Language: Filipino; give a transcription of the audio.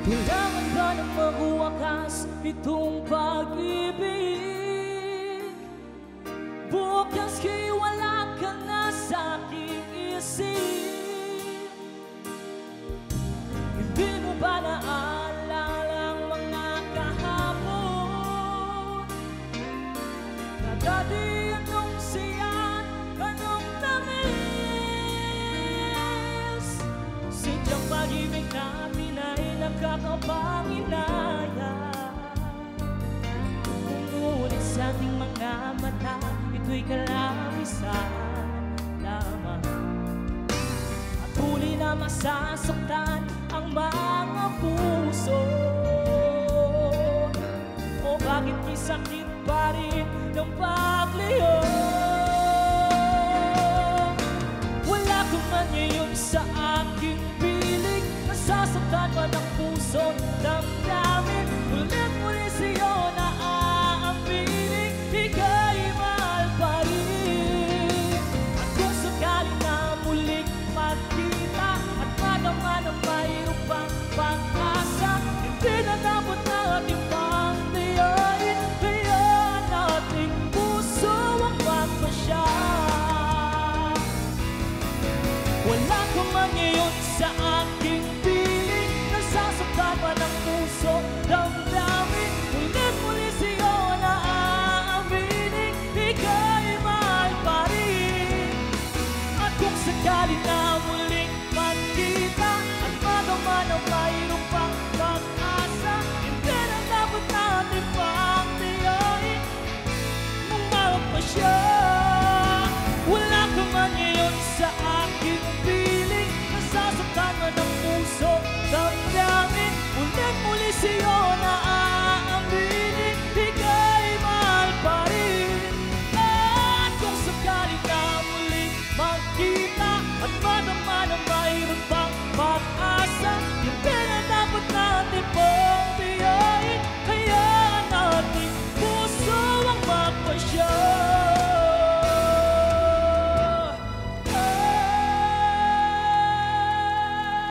Kailangan ba nang magwakas itong pag-ibig? Bukas kay wala ka na sa aking isip. Hindi mo ba naalala ang mga kahapon? Na dati anong siya, anong tamis? Sadyang pag-ibig namin ay nakakapanginaya. Ngunit sa ating mga mata, ito'y kalamisan lamang. At huli na masasaktan ang mga puso. O bakit kisakit pa rin ng pagliyo? Wala ka man ngayon sa aking piling, nasasaktan man ang puso ng